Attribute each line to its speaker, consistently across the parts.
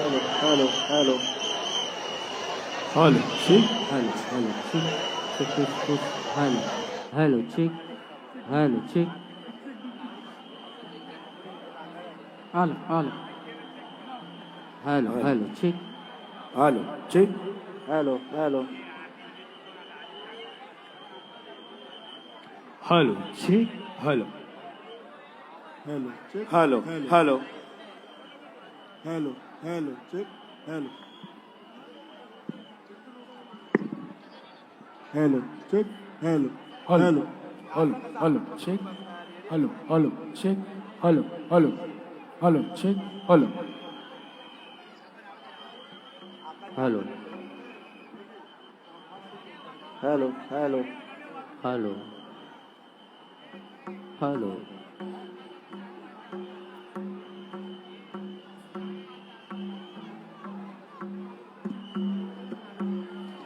Speaker 1: Hello, hello,
Speaker 2: Hello, check.
Speaker 1: hello, check, check, hello, check, hello, check,
Speaker 2: Hello, check.
Speaker 1: hello,
Speaker 2: Hello, check. Hello.
Speaker 3: Hello, check.
Speaker 2: Hello, hello.
Speaker 3: Hello, hello, check. Hello. Hello, check. Hello.
Speaker 2: Hello, hello, check. Hello, check. Hello, check. Hello.
Speaker 1: hello, hello, hello.
Speaker 2: Hello.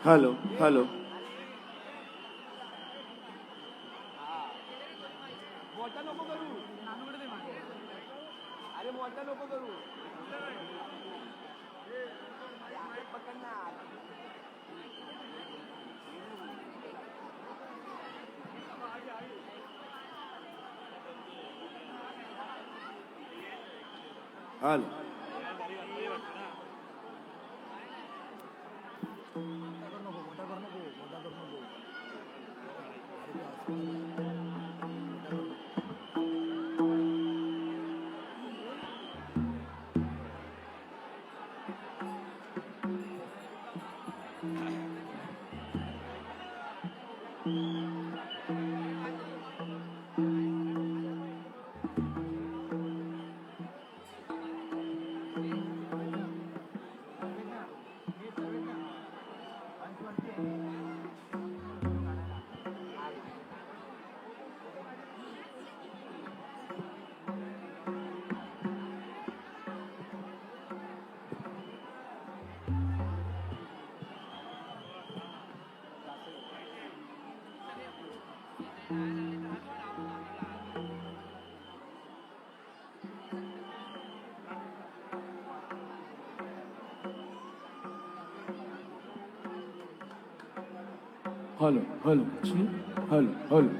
Speaker 2: Hello. Hello, check. Hello.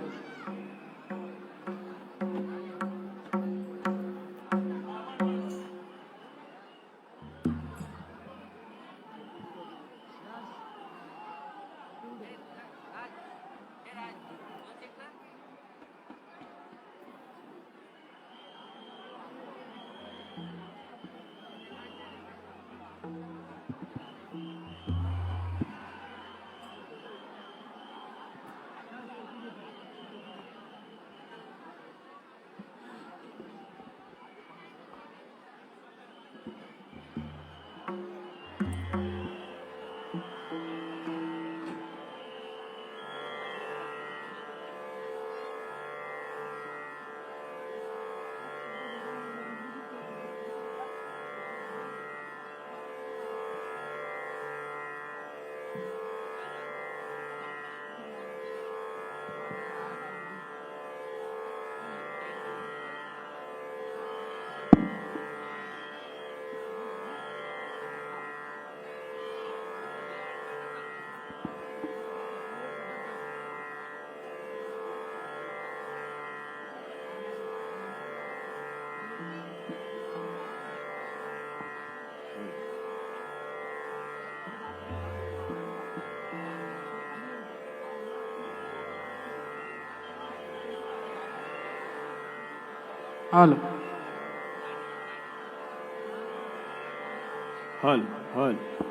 Speaker 1: Hello,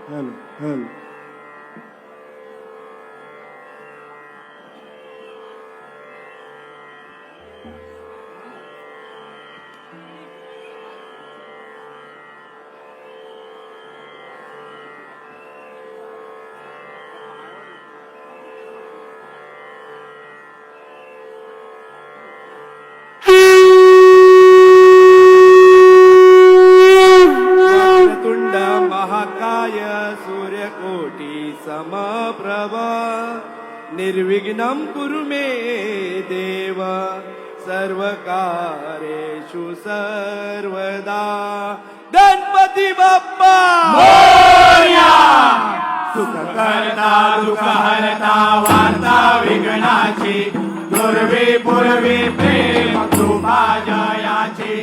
Speaker 2: Hello.
Speaker 3: Hello.
Speaker 2: तुंड महाकाय सूर्यकोटी समप्रभ निर्विघ्नं कुरु मे देव सर्वकारेषु सर्वदा गणपती बाप्पा बाप्पा सुख करता दुःख हरता वार्ता विघ्नाची दुर्वी पूर्वी प्रेम कृपा जयाची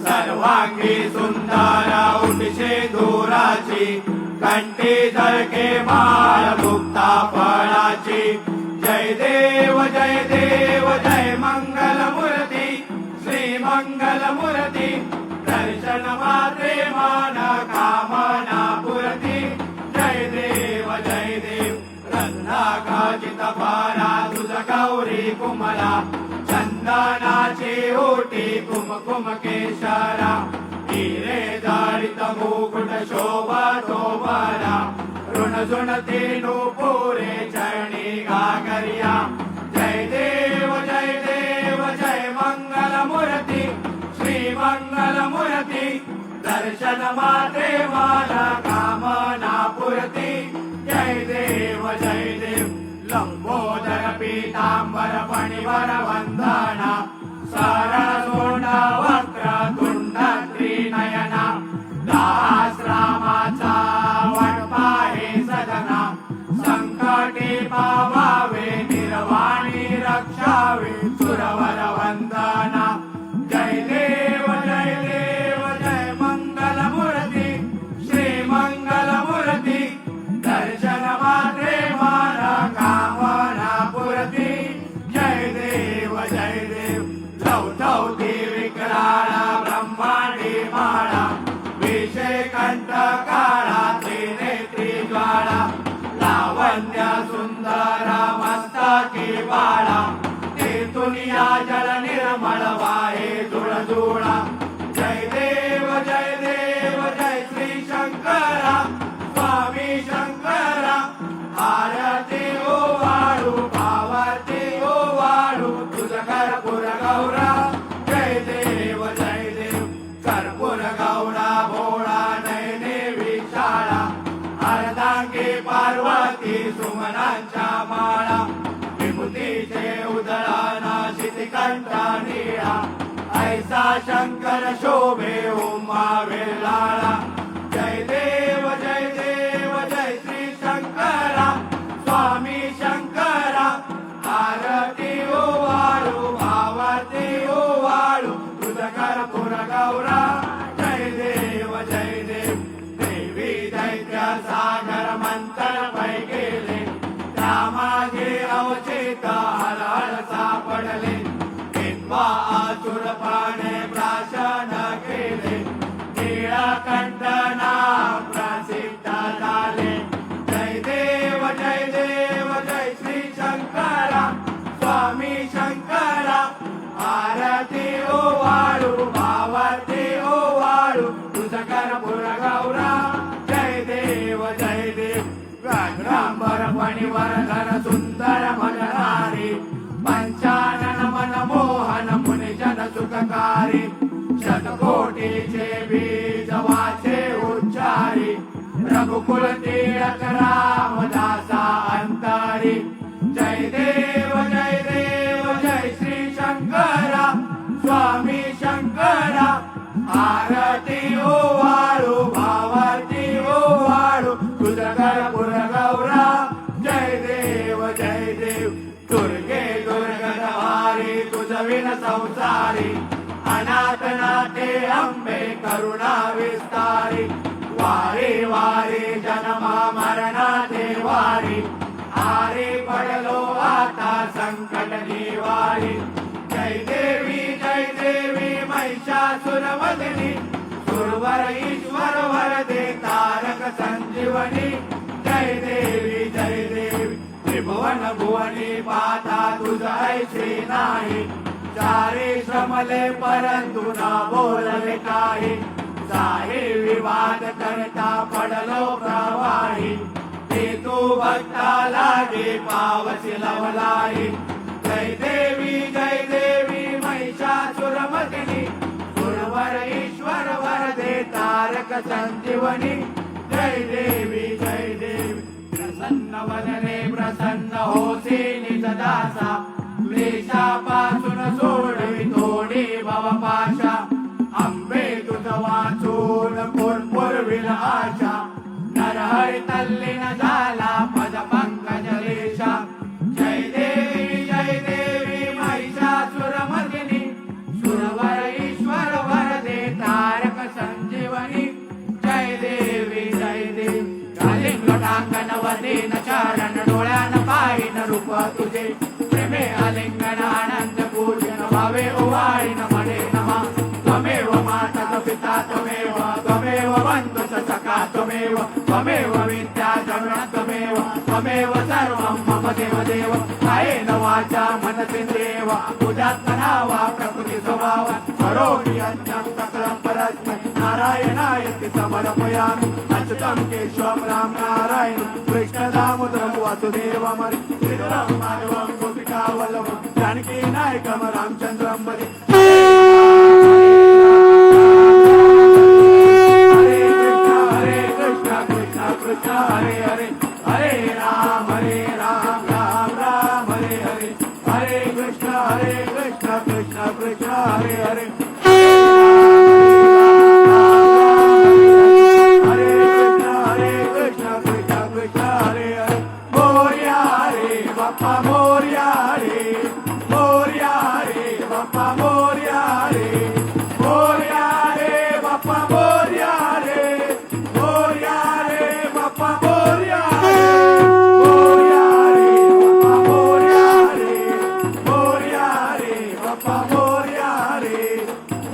Speaker 2: सर्वांगी सुंदर उठशे धुराची कंठी झळके माळ मुक्ता फळाची जय देव जय मंगल मूर्ती श्री मंगल मूर्ती दर्शन मात्रे मान कामना पुरती जय देव रत्नाकाचित फारा तुझ गौरी कुमला चंदनाची ओटी कुमकुम केशरा हिरे जडित मुकुट शोभतो बरा ऋण झुणती नुपुरे चरणी गागरिया जय देव जय मंगल मूर्ती श्री मंगल मूर्ती दर्शन मात्रे मला कामना पुरती जय देव लंबोदर पीतांबर फणीवर वंदना सरळ सोंड वक्र तुंड त्रिनयना दास रामाचा वडपा हे सदना संकटी पावावे निर्वाणी रक्षावे सुरवर वंदना जय देव जय मंगल मूर्ती श्री मंगल मूर्ती दर्शन मात्रे मारा कामना पुरती जय देव लवधवती विकराळ ब्रह्मांडी माळा विषय कंठ काळा त्रिनेत्री ज्वाळा लावण्य सुंदर मस्तकी बाळा तेथून या जल निर्मळ वाहे जुळजुळा जय देव जय श्री शंकरा स्वामी शंकरा आरती ओ वाळू भावाती ओ वाळू तुझ कर्पूर गौरा जय देव कर्पूर गौरा भोळा नयने विशाळा अर्धांगी पार्वती सुमनांच्या माळा विभूतीचे उदळाना शितिकंठा निळा ऐसा शंकर शोभे उमा वेलाळा जय देव जय श्री शंकरा स्वामी शंकरा आरती ओ वाळू भावाती ओ वाळू तुझ कर्पूर गौरा जय देव देवी दैत्य सागर मंथन पै गेले रामाचे अवचित हरहर सापडले विद्वा आसुर पाने प्राशन केले नीळकंठ नाम प्रसिद्ध झाले जय देव जय श्री शंकरा स्वामी शंकरा आरती ओ वाळू भावाती ओ वाळू तुझ कर्पूर गौरा जय देव व्याघ्रांबर फणीवर धर सुंदर मनहारी पंचानन मन मोहन मुनि जन सुखकारी शतकोटीचे बीज वाचे उच्चारी रघुकुल टिळक रामदासा अंतरी जय देव जय श्री शंकरा स्वामी शंकरा आरती ओ वाळू भावाती ओ वाळू तुझ कर्पूर गौरा जय देव दुर्गे दुर्गदहारी तुझ विन संसारी अनाथ नाथे अंबे करुणा विस्तारी वारी वारी जन्मा मरणाचे वारी आरे पडलो आता संकट निवारी जय देवी महिषासुरमर्दिनी सुरवर ईश्वर वरदे तारक संजीवनी जय देवी त्रिभुवन भुवनी पाता तुझ ऐशी नाही चारी श्रमले परंतु न बोलले काही साही विवाद करता पडलो प्रवाही ते तू भक्ता लागे पावसी लवलाई जय देवी महिषासुरमर्दिनी सुरवर ईश्वर वरदे तारक संजीवनी जय देवी प्रसन्न वदने प्रसन्न होसी निज दासा क्लेशापासून सोडवी थोडी भवपाशा अंबे तुझ वाचून कोण पूर्वी होईल आशा नरहरी तल्लीन झाला पद पंकज रेषा जय देवी महिषासुरमर्दिनी सुरवर ईश्वर वरदे तारक संजीवनी जय देवी कालिंग टांगण वदीन चरण डोळ्यान पाहिन रूप तुझे प्रेमे आलिंगन आनंद पूजन भावे ओवाळीन म्हणे नमा त्वमेव माता पिता त्वमेव बंधुस सखा त्वमेव विद्या जगण त्वमेव सर्वं मम देव कायेन वाचा मनसेन्द्रियेव पूजात्मना वा प्रकृति स्वभाव करोमि यज्ञं सकलं परस्मै नारायणायति समर्पयामि अच्युतं केशवं राम नारायण कृष्णदामोदरं वासुदेवमरि श्रीधरं माधवं गोपिकावल्लभं जानकी नायकं रामचन्द्रं भजे हरे Krishna Krishna Krishna Hare Hare Hare Ram Ram Ram Hare Hare Hare Krishna Krishna Krishna Hare Hare Bappa Moria Hare Moria Hare Bappa Moria Hare Moria Hare Bappa Moria Hare Moria Hare Bappa Moria Hare Moria Hare Bappa Moria Hare Moria Hare Bappa Moria Hare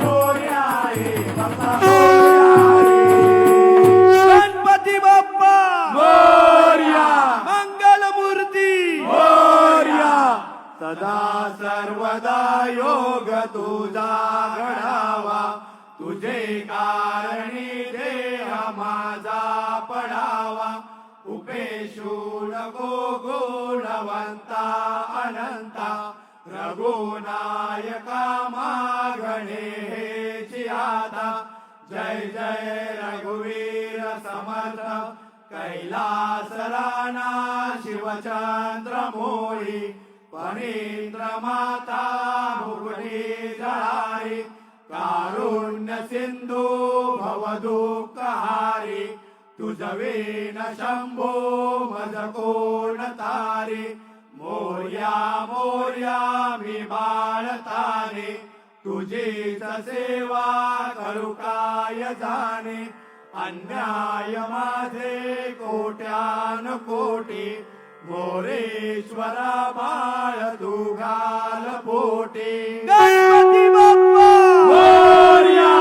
Speaker 2: Moria Hare Bappa Moria Hare
Speaker 4: Ganpati Bappa
Speaker 2: Moria
Speaker 4: Mangalmurti
Speaker 2: सदा सर्वदा योग तुझा घडावा तुझे कारणी देह माझा पडावा उपेशू नको गुणवंता अनंता रघुनायका मागणे हेची आता जय जय रघुवीर समर्थ कैलास राणा शिवचंद्र मोळी पनीन्द्र माता भुवनी जळारी कारुण्य सिंधू भवदुःखहारी तुझवीन शंभो मज कोण तारी मोर्या मोर्या मी बाळताने तुझीच सेवा करू काय जाणे अन्याय माझे कोट्यान कोटी मोरेश्वरा बाळ तुघाल पोटे
Speaker 4: गणपती बाप्पा
Speaker 2: मोरया